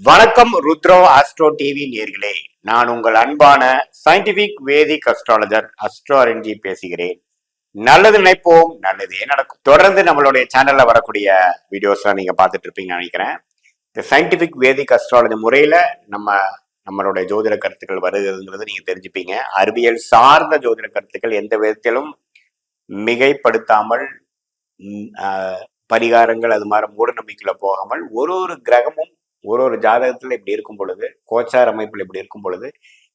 வணக்கம் ருத்ரோ astro TV நேர்களே, நான் உங்கள் அன்பான சயின்டிபிக் வேதிக் அஸ்ட்ராலஜர் அஸ்ட்ரோரஞ்சி பேசுகிறேன். நல்லது நினைப்போம், நல்லதே நடக்கும். தொடர்ந்து நம்மளுடைய சேனல்ல வரக்கூடிய வீடியோஸ் நீங்க பார்த்துட்டு இருப்பீங்கன்னு நினைக்கிறேன். இந்த சயின்டிபிக் வேதிக் அஸ்ட்ராலஜி முறையில நம்மளுடைய ஜோதிட கருத்துக்கள் வருகிறதுங்கிறது நீங்க தெரிஞ்சுப்பீங்க. அறிவியல் சார்ந்த ஜோதிட கருத்துக்கள் எந்த விதத்திலும் மிகைப்படுத்தாமல், பரிகாரங்கள் அது மாதிரி மூட நம்பிக்கையில போகாமல், ஒரு கிரகமும் ஒரு ஜாதகத்துல இப்படி இருக்கும் பொழுது, கோச்சார அமைப்புல இப்படி இருக்கும் பொழுது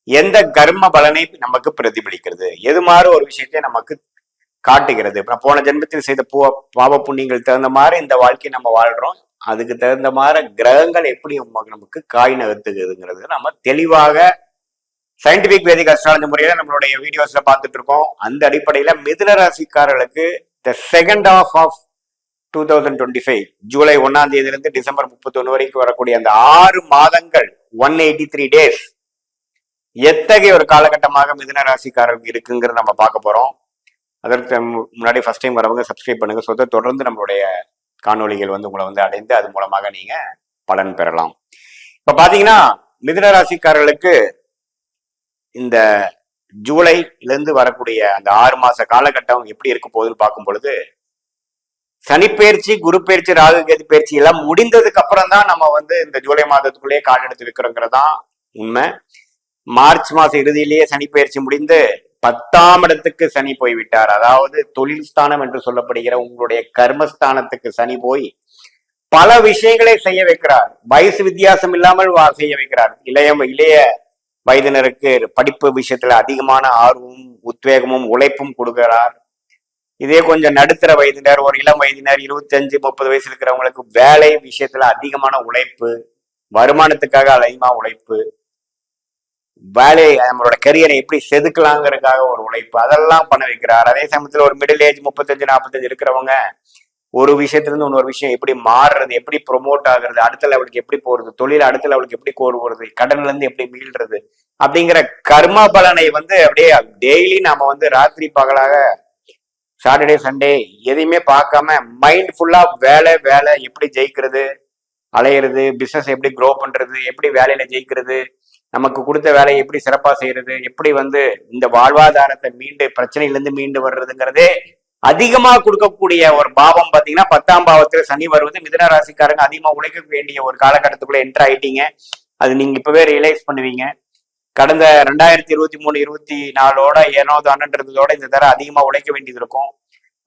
எந்த கர்ம பலனை நமக்கு பிரதிபலிக்கிறது, எது மாதிரி ஒரு விஷயத்தை நமக்கு காட்டுகிறது. போன ஜென்மத்தில் செய்த பாவ புண்ணியங்கள் தகுந்த மாதிரி இந்த வாழ்க்கையை நம்ம வாழ்றோம். அதுக்கு தகுந்த மாதிரி கிரகங்கள் எப்படி நமக்கு காய் நகர்த்துகிறதுங்கிறது நம்ம தெளிவாக சயின்டிபிக் வேதிக் அஸ்ட்ராலஜி முறையில நம்மளுடைய வீடியோஸ்ல பார்த்துட்டு இருக்கோம். அந்த அடிப்படையில மிதுன ராசிக்காரர்களுக்கு த செகண்ட் ஆஃப் 2025 ஜூலை 1ஆம் தேதியிலிருந்து டிசம்பர் 31 வரைக்கும் வரக்கூடிய அந்த 6 மாதங்கள் 183 டேஸ் எத்தகைய ஒரு காலகட்டமாக மிதுன ராசிக்காரர்களுக்கு இருக்குங்கிறத நம்ம பார்க்க போறோம். அதற்கு முன்னாடி ஃபர்ஸ்ட் டைம் வரவங்க சப்ஸ்கிரைப் பண்ணுங்க. தொடர்ந்து நம்மளுடைய காணொலிகள் உங்களை அடைந்து அது மூலமாக நீங்க பலன் பெறலாம். இப்ப பாத்தீங்கன்னா மிதுன ராசிக்காரர்களுக்கு இந்த ஜூலைல இருந்து வரக்கூடிய அந்த 6 மாச காலகட்டம் எப்படி இருக்க போகுதுன்னு பார்க்கும் பொழுது, சனிப்பெயர்ச்சி, குரு பயிற்சி, ராகு கேது பயிற்சி எல்லாம் முடிந்ததுக்கு அப்புறம் தான் நம்ம இந்த ஜூலை மாதத்துக்குள்ளேயே கால் எடுத்து வைக்கிறோங்கிறதான் உண்மை. மார்ச் மாசம் இறுதியிலேயே சனி பயிற்சி முடிந்து 10ஆம் இடத்துக்கு சனி போய்விட்டார். அதாவது தொழில் ஸ்தானம் என்று சொல்லப்படுகிற உங்களுடைய கர்மஸ்தானத்துக்கு சனி போய் பல விஷயங்களை செய்ய வைக்கிறார். வயசு வித்தியாசம் இல்லாமல் செய்ய வைக்கிறார். இளைய வயதினருக்கு படிப்பு விஷயத்துல அதிகமான ஆர்வமும் உத்வேகமும் உழைப்பும் கொடுக்கிறார். இதே கொஞ்சம் நடுத்தர வயதினர், ஒரு இளம் வயதினர், 25-30 வயசு இருக்கிறவங்களுக்கு வேலை விஷயத்துல அதிகமான உழைப்பு, வருமானத்துக்காக அதிகமா உழைப்பு, வேலை நம்மளோட கரியரை எப்படி செதுக்கலாங்கிறதுக்காக ஒரு உழைப்பு, அதெல்லாம் பண்ண வைக்கிறார். அதே சமயத்துல ஒரு மிடில் ஏஜ் 35-45 இருக்கிறவங்க ஒரு விஷயத்துல இருந்து இன்னொரு விஷயம் எப்படி மாறுறது, எப்படி ப்ரொமோட் ஆகுறது, அடுத்த லெவலுக்கு எப்படி போறது, தொழில் அடுத்த லெவலுக்கு எப்படி போறது, கடன்ல இருந்து எப்படி மீள்றது அப்படிங்கிற கர்ம பலனை அப்படியே டெய்லி நாம ராத்திரி பகலாக சாட்டர்டே சண்டே எதையுமே பார்க்காம மைண்ட் ஃபுல்லா வேலை எப்படி ஜெயிக்கிறது, அலையிறது, பிசினஸ் எப்படி க்ரோ பண்றது, எப்படி வேலையில ஜெயிக்கிறது, நமக்கு கொடுத்த வேலையை எப்படி சிறப்பா செய்யறது, எப்படி இந்த வாழ்வாதாரத்தை பிரச்சனையிலிருந்து மீண்டு வர்றதுங்கிறதே அதிகமா கொடுக்கக்கூடிய ஒரு பாவம் பாத்தீங்கன்னா 10ஆம் பாவத்துல சனி வருவது. மிதுன ராசிக்காரங்க அதிகமா உழைக்க வேண்டிய ஒரு காலகட்டத்துக்குள்ள என்டர் ஆயிட்டீங்க. அது நீங்க இப்பவே ரியலைஸ் பண்ணுவீங்க. கடந்த 2023-24 ஏனோதானன்றதோட இந்த தர அதிகமா உழைக்க வேண்டியது இருக்கும்.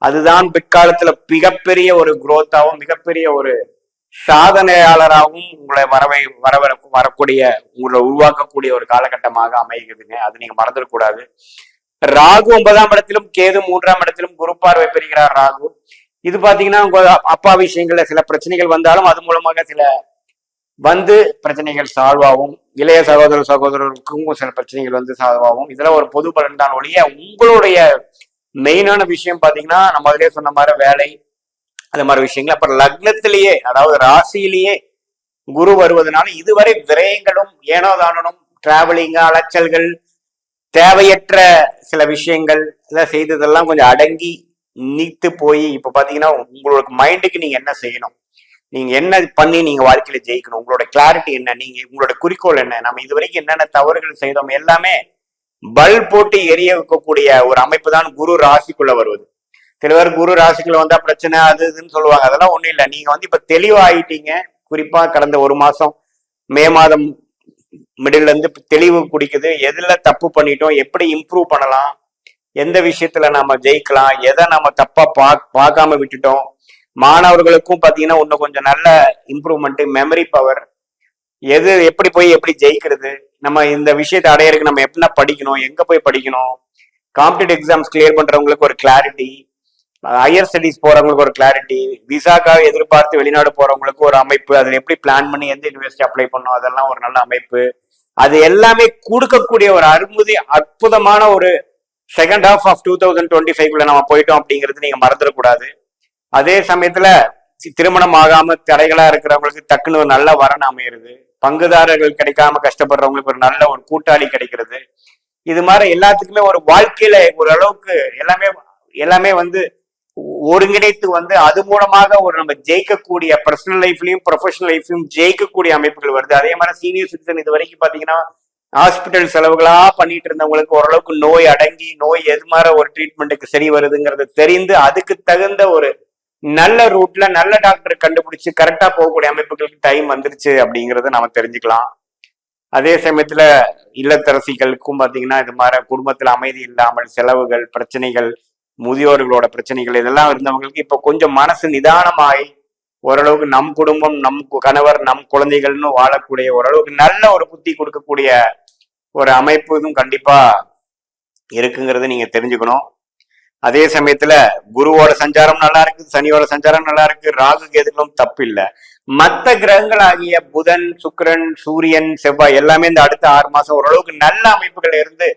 அதுதான் பிற்காலத்துல மிகப்பெரிய ஒரு குரோத்தாவும் மிகப்பெரிய ஒரு சாதனையாளராகவும் உங்களை வரக்கூடிய உங்களை உருவாக்கக்கூடிய ஒரு காலகட்டமாக அமைகிறதுங்க. அது நீங்க மறந்துடக்கூடாது. ராகு 9ஆம் இடத்திலும் கேது 3ஆம் இடத்திலும் குரு பார்வை பெறுகிறார் ராகு. இது பாத்தீங்கன்னா உங்க அப்பா விஷயங்கள்ல சில பிரச்சனைகள் வந்தாலும் அது மூலமாக சில பிரச்சனைகள் சால்வ் ஆகும். இளைய சகோதரருக்கும் சில பிரச்சனைகள் சால்வ் ஆகும். இதெல்லாம் ஒரு பொது பலன் தான் ஒழிய உங்களுடைய மெயினான விஷயம் பாத்தீங்கன்னா நம்ம அதிலே சொன்ன மாதிரி வேலை அது மாதிரி விஷயங்கள். அப்புறம் லக்னத்திலேயே அதாவது ராசியிலேயே குரு வருவதனால இதுவரை விரயங்களும் ஏனோதானனும் டிராவலிங் அலைச்சல்கள் தேவையற்ற சில விஷயங்கள் இதெல்லாம் செய்ததெல்லாம் கொஞ்சம் அடங்கி நீத்து போய் இப்ப பாத்தீங்கன்னா உங்களுக்கு மைண்டுக்கு நீங்க என்ன செய்யணும், நீங்க என்ன பண்ணி நீங்க வாழ்க்கையில ஜெயிக்கணும், உங்களோட கிளாரிட்டி என்ன, நீங்க உங்களோட குறிக்கோள் என்ன, நம்ம இது வரைக்கும் என்னென்ன தவறுகள் செய்தோம் எல்லாமே பல் போட்டு எரிய வைக்கக்கூடிய ஒரு அமைப்பு தான் குரு ராசிக்குள்ள வருவது. சில பேர் குரு ராசிக்குள்ள வந்தா பிரச்சனை அது இதுன்னு சொல்லுவாங்க. அதெல்லாம் ஒண்ணும் இல்லை. நீங்க இப்ப தெளிவாயிட்டீங்க. குறிப்பா கடந்த ஒரு மாசம் மே மாதம் மிடில் இருந்து தெளிவு குடிக்குது. எதுல தப்பு பண்ணிட்டோம், எப்படி இம்ப்ரூவ் பண்ணலாம், எந்த விஷயத்துல நாம ஜெயிக்கலாம், எதை நாம தப்பா பார்க்காம விட்டுட்டோம். மாணவர்களுக்கும் பாத்தீங்கன்னா இன்னும் கொஞ்சம் நல்ல இம்ப்ரூவ்மெண்ட், மெமரி பவர், எது எப்படி போய் எப்படி ஜெயிக்கிறது, நம்ம இந்த விஷயத்தை அடையறதுக்கு நம்ம எப்படின்னா படிக்கணும், எங்க போய் படிக்கணும், காம்படிட்டிவ் எக்ஸாம்ஸ் கிளியர் பண்றவங்களுக்கு ஒரு கிளாரிட்டி, ஹையர் ஸ்டடிஸ் போறவங்களுக்கு ஒரு கிளாரிட்டி, விசாக்காக எதிர்பார்த்து வெளிநாடு போறவங்களுக்கு ஒரு அமைப்பு, அதில் எப்படி பிளான் பண்ணி எந்த யூனிவர்சிட்டி அப்ளை பண்ணணும், அதெல்லாம் ஒரு நல்ல அமைப்பு. அது எல்லாமே கொடுக்கக்கூடிய ஒரு அற்புதமான ஒரு செகண்ட் ஹாஃப் ஆஃப் 2025 நம்ம போயிட்டோம் அப்படிங்கிறது நீங்க மறந்துடக்கூடாது. அதே சமயத்துல திருமணம் ஆகாம தடைகளா இருக்கிறவங்களுக்கு டக்குன்னு ஒரு நல்ல வரன் அமையிறது, பங்குதாரர்கள் கிடைக்காம கஷ்டப்படுறவங்களுக்கு ஒரு நல்ல ஒரு கூட்டாளி கிடைக்கிறது. இது மாதிரி எல்லாத்துக்குமே ஒரு வாழ்க்கையில ஒரு அளவுக்கு எல்லாமே ஒருங்கிணைத்து வந்து அது மூலமாக ஒரு நம்ம ஜெயிக்கக்கூடிய பர்சனல் லைஃப்லயும் ப்ரொஃபஷனல் லைஃப்லயும் ஜெயிக்கக்கூடிய அமைப்புகள் வருது. அதே மாதிரி சீனியர் சிட்டிசன் இது வரைக்கும் பாத்தீங்கன்னா ஹாஸ்பிட்டல் செலவுகளா பண்ணிட்டு இருந்தவங்களுக்கு ஓரளவுக்கு நோய் அடங்கி நோய் எது மாதிரி ஒரு ட்ரீட்மெண்ட்டுக்கு சரி வருதுங்கிறது தெரிந்து அதுக்கு தகுந்த ஒரு நல்ல ரூட்ல நல்ல டாக்டர் கண்டுபிடிச்சு கரெக்டா போகக்கூடிய அமைப்புகளுக்கு டைம் வந்துருச்சு அப்படிங்கறத நாம தெரிஞ்சுக்கலாம். அதே சமயத்துல இல்லத்தரசிகளுக்கும் பாத்தீங்கன்னா இது மாதிரி குடும்பத்துல அமைதி இல்லாமல் செலவுகள் பிரச்சனைகள் முதியோர்களோட பிரச்சனைகள் இதெல்லாம் இருந்தவங்களுக்கு இப்ப கொஞ்சம் மனசு நிதானமாயி ஓரளவுக்கு நம் குடும்பம் நம் கணவர் நம் குழந்தைகள்னு வாழக்கூடிய ஓரளவுக்கு நல்ல ஒரு புத்தி கொடுக்கக்கூடிய ஒரு அமைப்பு இதுவும் கண்டிப்பா இருக்குங்கிறத நீங்க தெரிஞ்சுக்கணும். அதே சமயத்துல குருவோட சஞ்சாரம் நல்லா இருக்கு, சனியோட சஞ்சாரம் நல்லா இருக்கு, ராகு கேதுகளும் தப்பு இல்லை. மற்ற கிரகங்கள் ஆகிய புதன் சுக்கிரன் சூரியன் செவ்வாய் எல்லாமே இந்த அடுத்த 6 மாசம் ஓரளவுக்கு நல்ல அமைப்புகள் இருந்து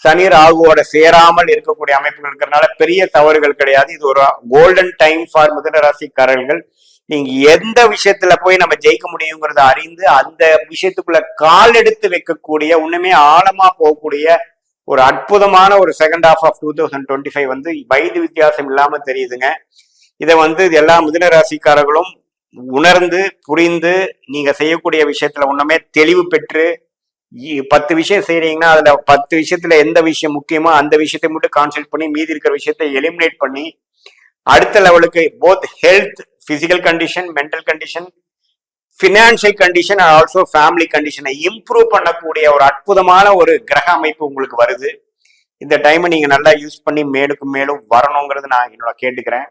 சனி ராகுவோட சேராமல் இருக்கக்கூடிய அமைப்புகள் இருக்கிறதுனால பெரிய தவறுகள் கிடையாது. இது ஒரு கோல்டன் டைம் ஃபார் மிதுன ராசிக்காரர்கள். நீங்க எந்த விஷயத்துல போய் நம்ம ஜெயிக்க முடியுங்கிறத அறிந்து அந்த விஷயத்துக்குள்ள கால் எடுத்து வைக்கக்கூடிய உண்மையே ஆழமா போகக்கூடிய ஒரு அற்புதமான ஒரு செகண்ட் ஹாஃப் ஆஃப் 2025 வந்து வயது வித்தியாசம் இல்லாம தெரியுதுங்க. இதை வந்து எல்லா மிதுன ராசிக்காரர்களும் உணர்ந்து புரிந்து நீங்க செய்யக்கூடிய விஷயத்துல ஒண்ணுமே தெளிவு பெற்று 10 விஷயம் செய்யறீங்கன்னா அதுல 10 விஷயத்துல எந்த விஷயம் முக்கியமோ அந்த விஷயத்தை மட்டும் கான்சென்ட்ரேட் பண்ணி மீதி இருக்கிற விஷயத்தை எலிமினேட் பண்ணி அடுத்த லெவலுக்கு both health physical condition mental condition financial condition also family கண்டிஷனை இம்ப்ரூவ் பண்ணக்கூடிய ஒரு அற்புதமான ஒரு கிரக அமைப்பு உங்களுக்கு வருது. இந்த டைமை நீங்க நல்லா யூஸ் பண்ணி மேலுக்கும் மேலும் வரணுங்கிறது நான் என்னோட கேட்டுக்கிறேன்.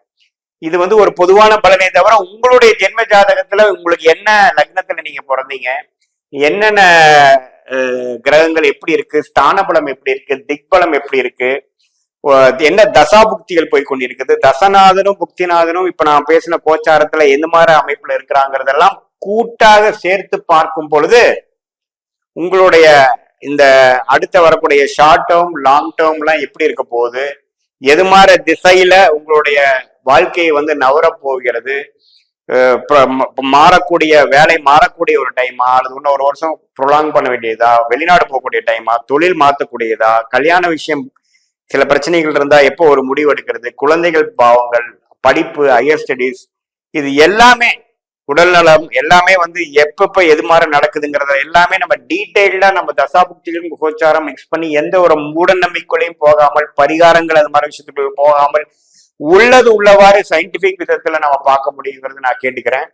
இது வந்து ஒரு பொதுவான பலனை தவிர உங்களுடைய ஜென்ம ஜாதகத்துல உங்களுக்கு என்ன லக்னத்துல நீங்க பிறந்தீங்க, என்னென்ன கிரகங்கள் எப்படி இருக்கு, ஸ்தான பலம் எப்படி இருக்கு, திக்பலம் எப்படி இருக்கு, என்ன தசா புக்திகள் போய் கொண்டிருக்குது, தசநாதனும் புக்திநாதனும் இப்ப நான் பேசின கோச்சாரத்துல எந்த மாதிரி அமைப்புல இருக்கிறாங்கிறதெல்லாம் கூட்டாக சேர்த்து பார்க்கும் பொழுது உங்களுடைய இந்த அடுத்த வரக்கூடிய ஷார்ட் டேர்ம் லாங் டேர்ம் எல்லாம் எப்படி இருக்க போகுது, எது மாதிரி திசையில உங்களுடைய வாழ்க்கையை வந்து நவர போகிறது, மாறக்கூடிய வேலை மாறக்கூடிய ஒரு டைமா அல்லது இன்னும் ஒரு வருஷம் ப்ரொலாங் பண்ண வேண்டியதா, வெளிநாடு போகக்கூடிய டைமா, தொழில் மாற்றக்கூடியதா, கல்யாண விஷயம் சில பிரச்சனைகள் இருந்தா எப்போ ஒரு முடிவு எடுக்கிறது, குழந்தைகள் பாவங்கள், படிப்பு, ஹையர் ஸ்டடீஸ், இது எல்லாமே உடல் நலம் எல்லாமே வந்து எப்பப்ப எது மாதிரி நடக்குதுங்கிறத எல்லாமே நம்ம டீட்டெயில்டா நம்ம தசாபுக்திகளும் கோச்சாரம் மிக்ஸ் பண்ணி எந்த ஒரு மூட நம்பிக்கையும் போகாமல் பரிகாரங்கள் அது மாதிரி விஷயத்துக்கு போகாமல் உள்ளது உள்ளவாறு சயின்டிபிக் விதத்துல நம்ம பார்க்க முடியுங்கிறது நான் கேட்டுக்கிறேன்.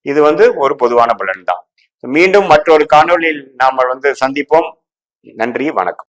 இது வந்து ஒரு பொதுவான பலன் தான். மீண்டும் மற்றொரு காணொலியில் நாம வந்து சந்திப்போம். நன்றி, வணக்கம்.